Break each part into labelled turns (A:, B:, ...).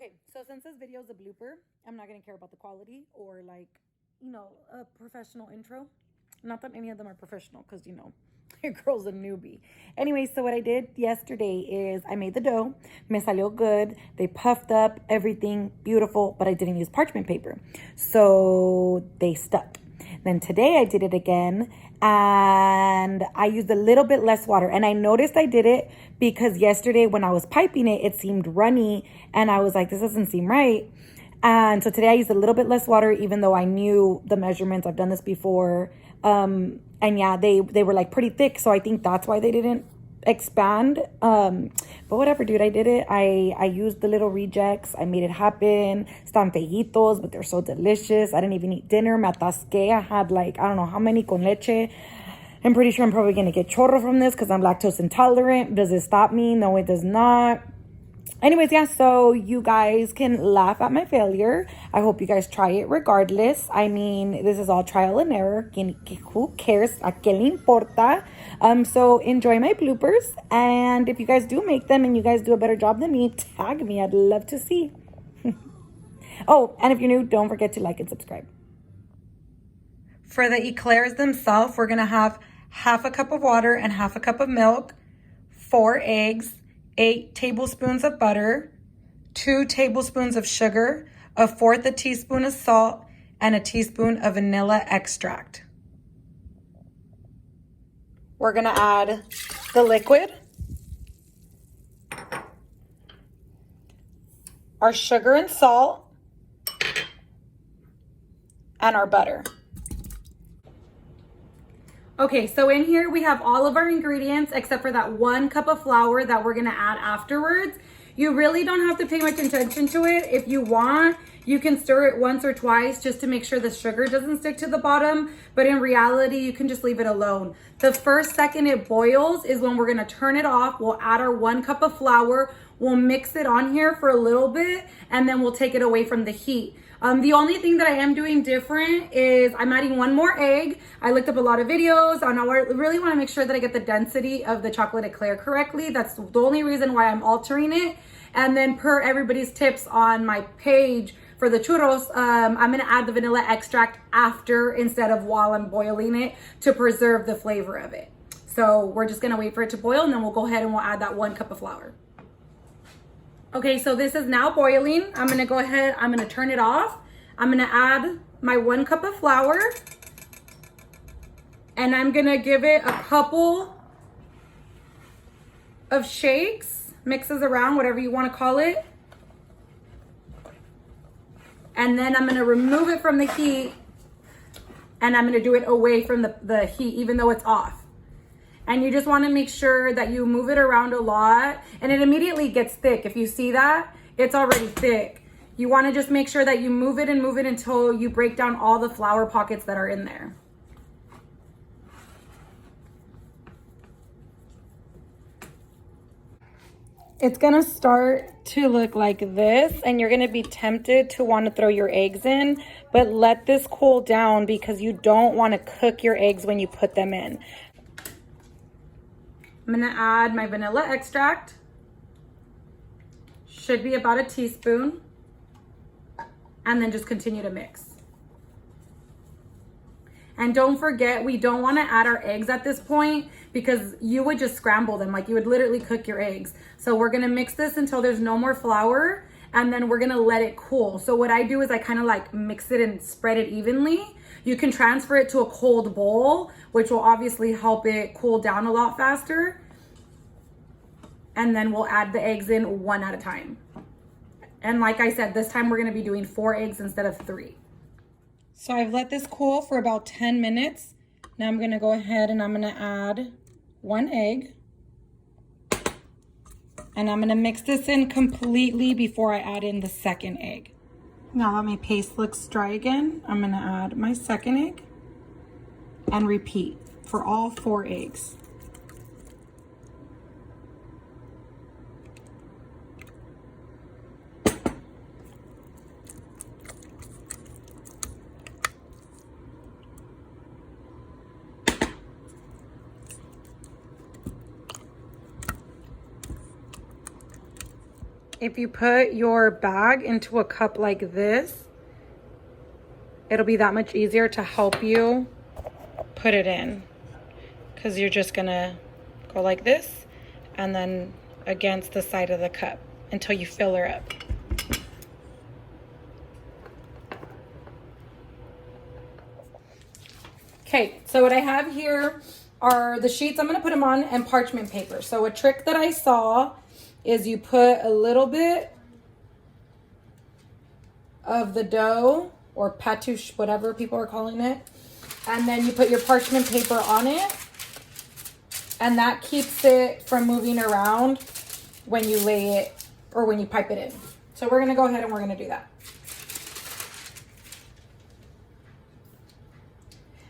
A: Okay, so since this video is a blooper, I'm not going to care about the quality or like, a professional intro. Not that any of them are professional because, your girl's a newbie. Anyway, so what I did yesterday is I made the dough. Me salió good. They puffed up, everything beautiful, but I didn't use parchment paper. So they stuck. Then today I did it again and I used a little bit less water. And I noticed I did it because yesterday when I was piping it, it seemed runny and I was like, this doesn't seem right. And so today I used a little bit less water, even though I knew the measurements. I've done this before. And yeah, they were like pretty thick. So I think that's why they didn't expand. But whatever, dude, I did it. I used the little rejects. I made it happen. Están fejitos, but they're so delicious. I didn't even eat dinner. Me atasqué. I had like, I don't know how many con leche. I'm pretty sure I'm probably going to get chorro from this because I'm lactose intolerant. Does it stop me? No, it does not. Anyways, yeah, so you guys can laugh at my failure. I hope you guys try it regardless. I mean, this is all trial and error. Who cares? ¿A qué le importa? So enjoy my bloopers. And if you guys do make them and you guys do a better job than me, tag me. I'd love to see. Oh, and if you're new, don't forget to like and subscribe. For the eclairs themselves, we're going to have half a cup of water and half a cup of milk, 4 eggs, 8 tablespoons of butter, 2 tablespoons of sugar, 1/4 teaspoon of salt, and 1 teaspoon of vanilla extract. We're gonna add the liquid, our sugar and salt, and our butter. Okay, so in here we have all of our ingredients except for that 1 cup of flour that we're gonna add afterwards. You really don't have to pay much attention to it. If you want, you can stir it once or twice just to make sure the sugar doesn't stick to the bottom, but in reality, you can just leave it alone. The first second it boils is when we're gonna turn it off. We'll add our 1 cup of flour, we'll mix it on here for a little bit, and then we'll take it away from the heat. The only thing that I am doing different is I'm adding 1 more egg. I looked up a lot of videos on I really want to make sure that I get the density of the chocolate eclair correctly. That's the only reason why I'm altering it. And then per everybody's tips on my page for the churros, I'm going to add the vanilla extract after instead of while I'm boiling it to preserve the flavor of it. So we're just going to wait for it to boil and then we'll go ahead and we'll add that 1 cup of flour. Okay, so this is now boiling. I'm gonna go ahead, I'm gonna turn it off. I'm gonna add my 1 cup of flour and I'm gonna give it a couple of shakes, mixes around, whatever you wanna call it. And then I'm gonna remove it from the heat and I'm gonna do it away from the heat, even though it's off. And you just want to make sure that you move it around a lot and it immediately gets thick. If you see that, it's already thick. You want to just make sure that you move it until you break down all the flour pockets that are in there. It's going to start to look like this and you're going to be tempted to want to throw your eggs in, but let this cool down because you don't want to cook your eggs when you put them in. I'm gonna add my vanilla extract. Should be about 1 teaspoon. And then just continue to mix. And don't forget, we don't wanna add our eggs at this point because you would just scramble them, like you would literally cook your eggs. So we're gonna mix this until there's no more flour and then we're gonna let it cool. So what I do is I kind of like mix it and spread it evenly. You can transfer it to a cold bowl, which will obviously help it cool down a lot faster. And then we'll add the eggs in 1 at a time. And like I said, this time we're gonna be doing 4 eggs instead of 3. So I've let this cool for about 10 minutes. Now I'm gonna go ahead and I'm gonna add 1 egg. And I'm gonna mix this in completely before I add in the 2nd egg. Now that my paste looks dry again, I'm gonna add my 2nd egg and repeat for all 4 eggs. if you put your bag into a cup like this, it'll be that much easier to help you put it in. Because you're just gonna go like this and then against the side of the cup until you fill her up. Okay, so what I have here are the sheets. I'm gonna put them on and parchment paper. So a trick that I saw is you put a little bit of the dough or patouche, whatever people are calling it, and then you put your parchment paper on it, and that keeps it from moving around when you lay it or when you pipe it in. So we're gonna go ahead and we're gonna do that.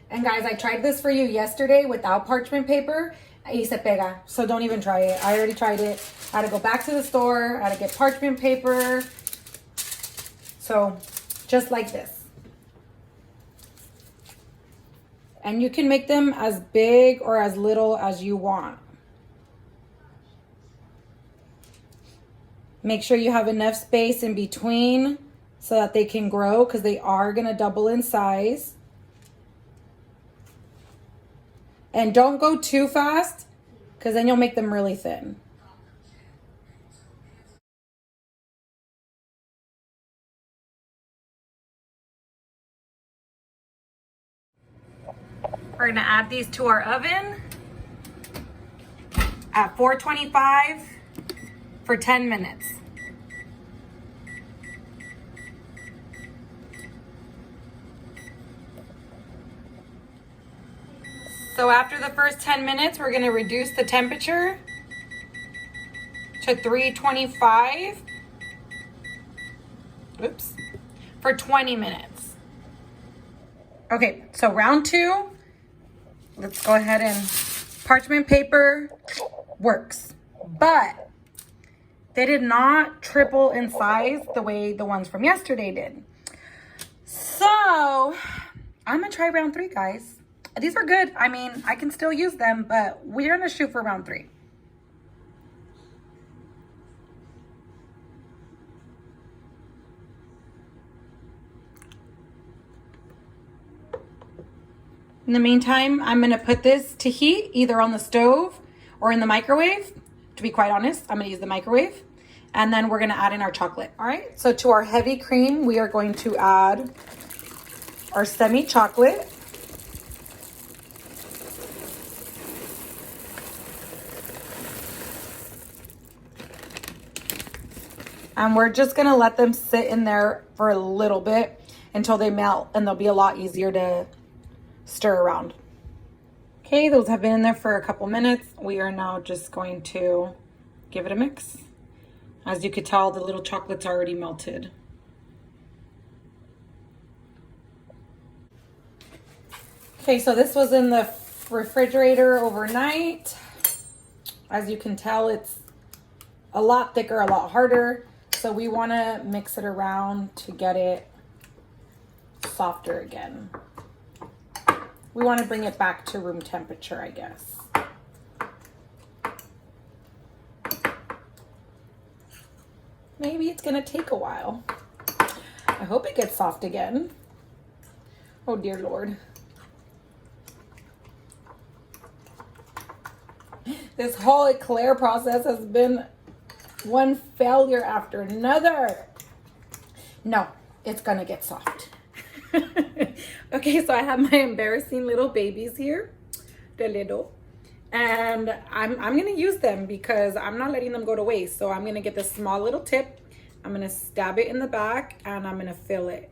A: And guys, I tried this for you yesterday without parchment paper. Y se pega, so don't even try it. I already tried it. I had to go back to the store. I had to get parchment paper. So just like this. And you can make them as big or as little as you want. Make sure you have enough space in between so that they can grow, because they are gonna double in size. And don't go too fast, because then you'll make them really thin. We're gonna add these to our oven at 425 for 10 minutes. So after the first 10 minutes, we're gonna reduce the temperature to 325. Oops, for 20 minutes. Okay, so round two, let's go ahead and parchment paper works, but they did not triple in size the way the ones from yesterday did. So I'm gonna try round three, guys. These are good. I mean, I can still use them, but we're gonna shoot for round three. In the meantime, I'm gonna put this to heat either on the stove or in the microwave. To be quite honest, I'm gonna use the microwave. And then we're gonna add in our chocolate. All right, so to our heavy cream, we are going to add our semi-chocolate. And we're just gonna let them sit in there for a little bit until they melt, and they'll be a lot easier to stir around. Okay, those have been in there for a couple minutes. We are now just going to give it a mix. As you could tell, the little chocolate's already melted. Okay, so this was in the refrigerator overnight. As you can tell, it's a lot thicker, a lot harder. So we want to mix it around to get it softer again. We want to bring it back to room temperature, I guess. Maybe it's going to take a while. I hope it gets soft again. Oh, dear Lord. This whole éclair process has been one failure after another. No, it's gonna get soft. Okay, so I have my embarrassing little babies here, the little, and I'm gonna use them because I'm not letting them go to waste. So I'm gonna get this small little tip, I'm gonna stab it in the back, and I'm gonna fill it.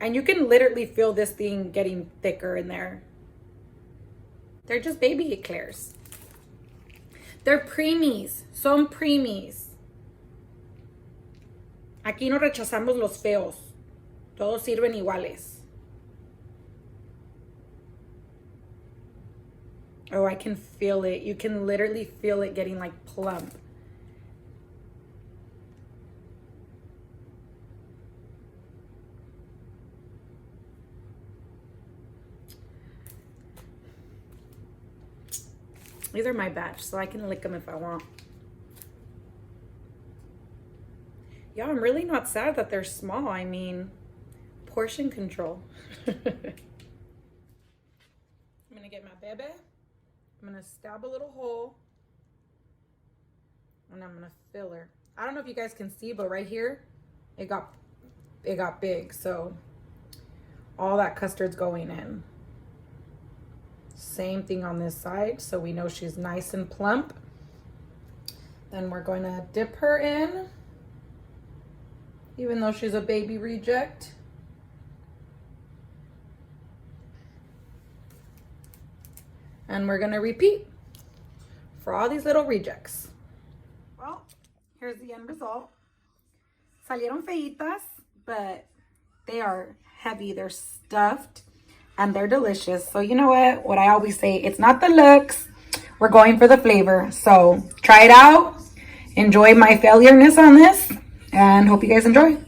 A: And you can literally feel this thing getting thicker in there. They're just baby éclairs. They're preemies, son preemies. Aquí no rechazamos los feos. Todos sirven iguales. Oh, I can feel it. You can literally feel it getting like plump. These are my batch, so I can lick them if I want. Yeah, I'm really not sad that they're small. I mean, portion control. I'm gonna get my bebe. I'm gonna stab a little hole. And I'm gonna fill her. I don't know if you guys can see, but right here, it got big. So all that custard's going in. Same thing on this side, so we know she's nice and plump. Then we're going to dip her in, even though she's a baby reject. And we're gonna repeat for all these little rejects. Well, here's the end result. Salieron feitas, but they are heavy, they're stuffed, and they're delicious. So you know what I always say, it's not the looks, we're going for the flavor. So try it out, enjoy my failureness on this, and hope you guys enjoy.